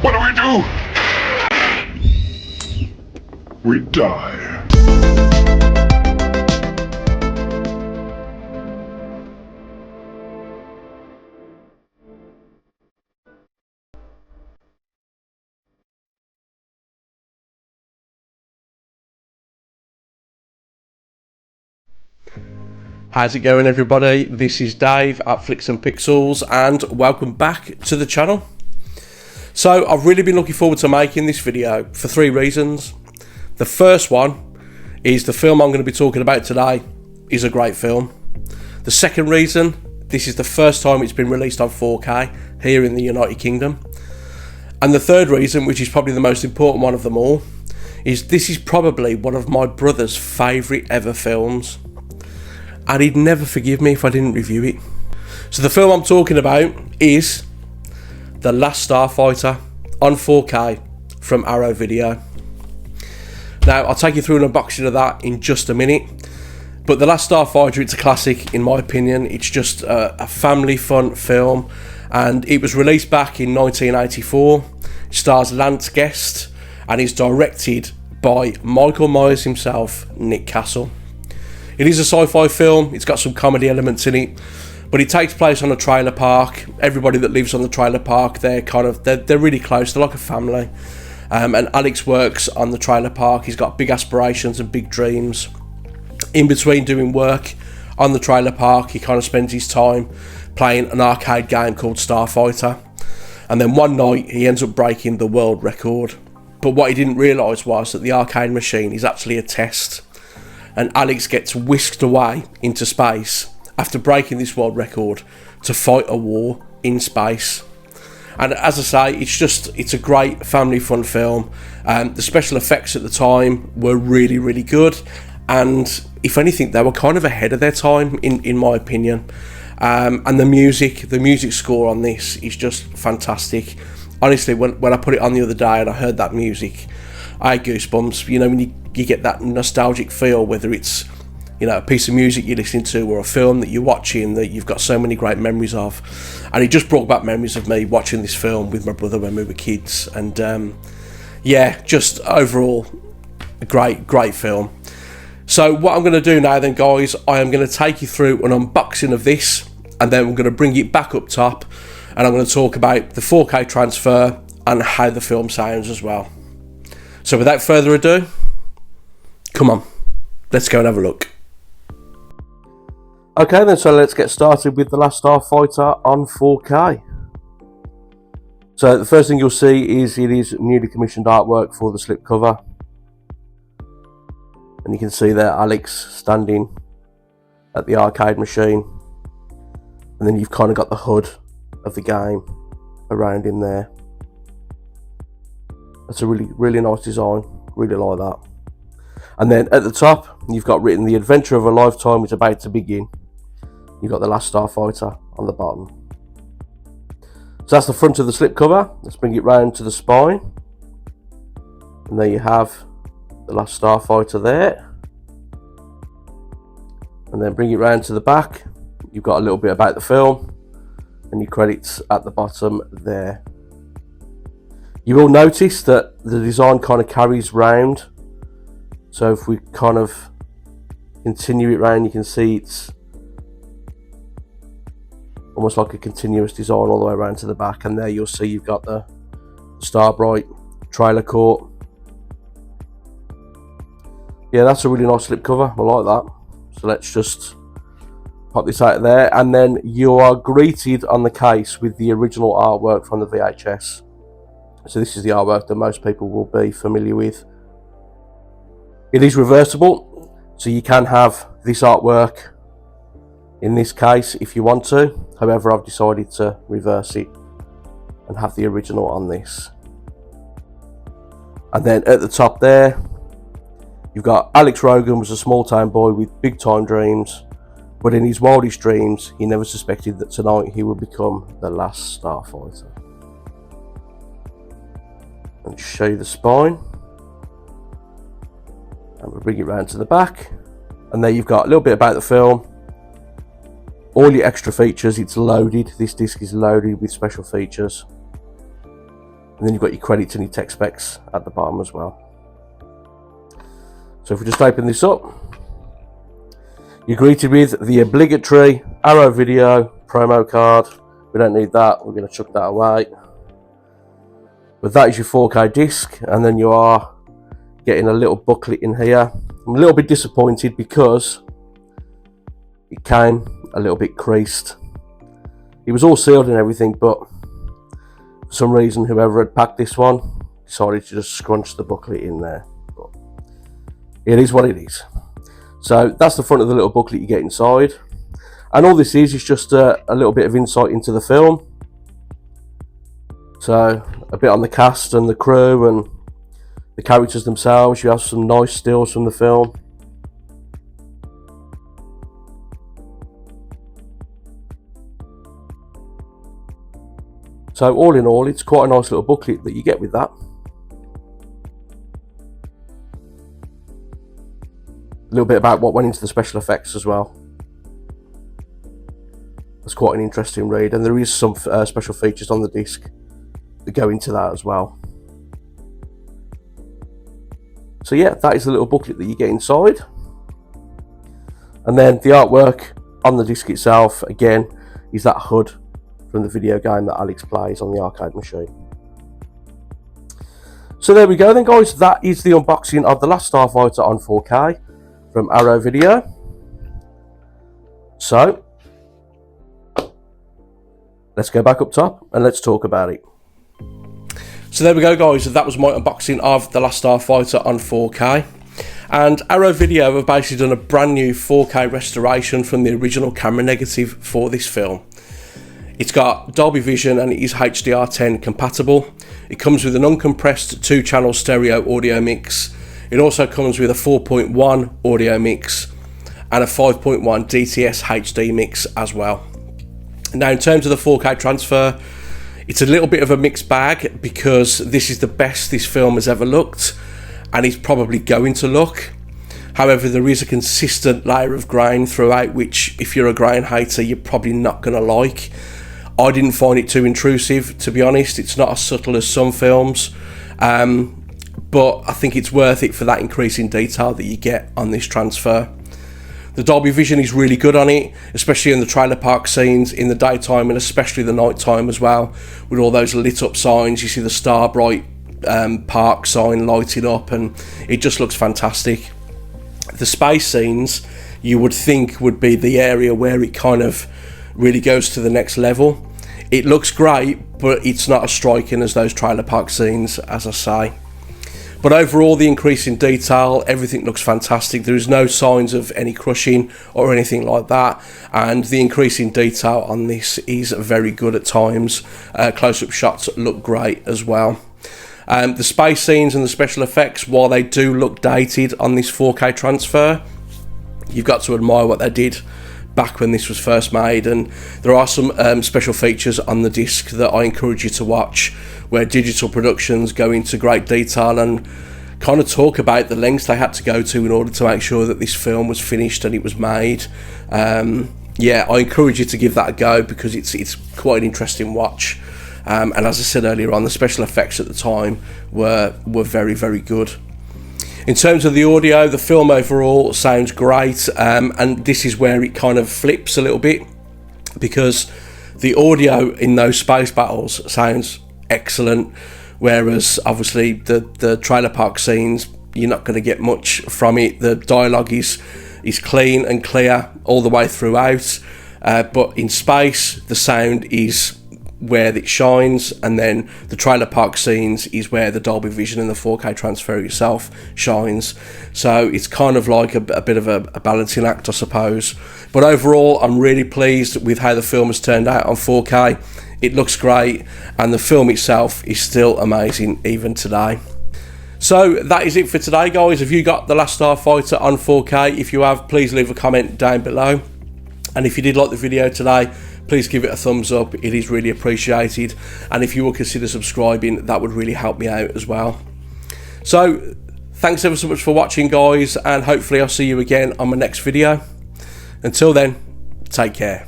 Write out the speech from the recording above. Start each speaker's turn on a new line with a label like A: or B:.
A: What do? We die.
B: How's it going, everybody? This is Dave at Flicks and Pixels, and welcome back to the channel. So I've really been looking forward to making this video for three reasons. The first one is the film I'm going to be talking about today is a great film. The second reason, this is the first time it's been released on 4K here in the United Kingdom. And the third reason, which is probably the most important one of them all, is this is probably one of my brother's favourite ever films. And he'd never forgive me if I didn't review it. So the film I'm talking about is The Last Starfighter on 4K from Arrow Video. Now, I'll take you through an unboxing of that in just a minute. But The Last Starfighter, it's a classic in my opinion. It's just a family fun film. And it was released back in 1984. It stars Lance Guest and is directed by Michael Myers himself, Nick Castle. It is a sci-fi film. It's got some comedy elements in it, but it takes place on a trailer park. Everybody that lives on the trailer park, they're really close. They're like a family. And Alex works on the trailer park. He's got big aspirations and big dreams. In between doing work on the trailer park, he kind of spends his time playing an arcade game called Starfighter. And then one night, he ends up breaking the world record. But what he didn't realise was that the arcade machine is actually a test. And Alex gets whisked away into space after breaking this world record to fight a war in space. And as I say, it's a great family fun film. The special effects at the time were really, really good. And if anything, they were kind of ahead of their time, in my opinion. And the music score on this is just fantastic. Honestly, when I put it on the other day and I heard that music, I had goosebumps. You know, when you get that nostalgic feel, whether it's, you know, a piece of music you're listening to or a film that you're watching that you've got so many great memories of. And it just brought back memories of me watching this film with my brother when we were kids. And yeah, just overall a great film. So what I'm going to do now then, guys, I am going to take you through an unboxing of this, and then we're going to bring it back up top, and I'm going to talk about the 4K transfer and how the film sounds as well. So without further ado, come on, let's go and have a look. Okay then, so let's get started with The Last Starfighter on 4K. So the first thing you'll see is it is newly commissioned artwork for the slipcover. And you can see there Alex standing at the arcade machine. And then you've kind of got the HUD of the game around in there. That's a really nice design, really like that. And then at the top, you've got written, "The adventure of a lifetime is about to begin." You've got The Last Starfighter on the bottom. So that's the front of the slipcover. Let's bring it round to the spine. And there you have The Last Starfighter there. And then bring it round to the back. You've got a little bit about the film and your credits at the bottom there. You will notice that the design kind of carries round. So if we kind of continue it round, you can see it's almost like a continuous design all the way around to the back. And there you'll see you've got the Starbright trailer court. Yeah, that's a really nice slipcover. I like that. So let's just pop this out of there. And then you are greeted on the case with the original artwork from the VHS. So this is the artwork that most people will be familiar with. It is reversible, so you can have this artwork in this case if you want to. However, I've decided to reverse it and have the original on this. And then at the top there, you've got Alex Rogan was a small town boy with big time dreams, but in his wildest dreams, he never suspected that tonight he would become the last Starfighter. And show you the spine. And we'll bring it round to the back. And there you've got a little bit about the film. All your extra features, it's loaded. This disc is loaded with special features. And then you've got your credits and your tech specs at the bottom as well. So if we just open this up, you're greeted with the obligatory Arrow Video promo card. We don't need that, we're going to chuck that away. But that is your 4K disc, and then you are getting a little booklet in here. I'm a little bit disappointed because it came a little bit creased. It was all sealed and everything, but for some reason whoever had packed this one decided to just scrunch the booklet in there. But it is what it is. So that's the front of the little booklet you get inside. And all this is just a little bit of insight into the film. So a bit on the cast and the crew and the characters themselves. You have some nice stills from the film. So all in all, it's quite a nice little booklet that you get with that. A little bit about what went into the special effects as well. It's quite an interesting read, and there is some special features on the disc that go into that as well. So yeah, that is the little booklet that you get inside. And then the artwork on the disc itself, again, is that HUD from the video game that Alex plays on the arcade machine. So there we go then, guys. That is the unboxing of The Last Starfighter on 4K from Arrow Video. So let's go back up top and let's talk about it. So there we go, guys. That was my unboxing of The Last Starfighter on 4K. And Arrow Video have basically done a brand new 4K restoration from the original camera negative for this film. It's got Dolby Vision and it is HDR10 compatible. It comes with an uncompressed 2-channel stereo audio mix. It also comes with a 4.1 audio mix and a 5.1 DTS HD mix as well. Now, in terms of the 4K transfer, it's a little bit of a mixed bag because this is the best this film has ever looked, and it's probably going to look. However, there is a consistent layer of grain throughout, which if you're a grain hater, you're probably not going to like. I didn't find it too intrusive, to be honest. It's not as subtle as some films, but I think it's worth it for that increase in detail that you get on this transfer. The Dolby Vision is really good on it, especially in the trailer park scenes in the daytime and especially the night time as well, with all those lit up signs. You see the Starbright park sign lighted up and it just looks fantastic. The space scenes you would think would be the area where it kind of really goes to the next level. It looks great, but it's not as striking as those trailer park scenes, as I say. But overall, the increase in detail, everything looks fantastic. There is no signs of any crushing or anything like that. And the increase in detail on this is very good at times. Close-up shots look great as well. The space scenes and the special effects, while they do look dated on this 4K transfer, you've got to admire what they did back when this was first made. And there are some special features on the disc that I encourage you to watch, where digital productions go into great detail and kind of talk about the lengths they had to go to in order to make sure that this film was finished and it was made. Yeah, I encourage you to give that a go because it's quite an interesting watch. And as I said earlier on, the special effects at the time were very, very good. In terms of the audio, the film overall sounds great, and this is where it kind of flips a little bit, because the audio in those space battles sounds excellent, whereas obviously the trailer park scenes, you're not going to get much from it. The dialogue is clean and clear all the way throughout, but in space the sound is where it shines, and then the trailer park scenes is where the Dolby Vision and the 4K transfer itself shines. So it's kind of like a bit of a balancing act, I suppose. But overall, I'm really pleased with how the film has turned out on 4K. It looks great, and the film itself is still amazing even today. So that is it for today, guys. Have you got The Last Starfighter on 4K? If you have, please leave a comment down below. And if you did like the video today, please give it a thumbs up. It is really appreciated. And if you will consider subscribing, that would really help me out as well. So thanks ever so much for watching, guys, and hopefully I'll see you again on my next video. Until then, take care.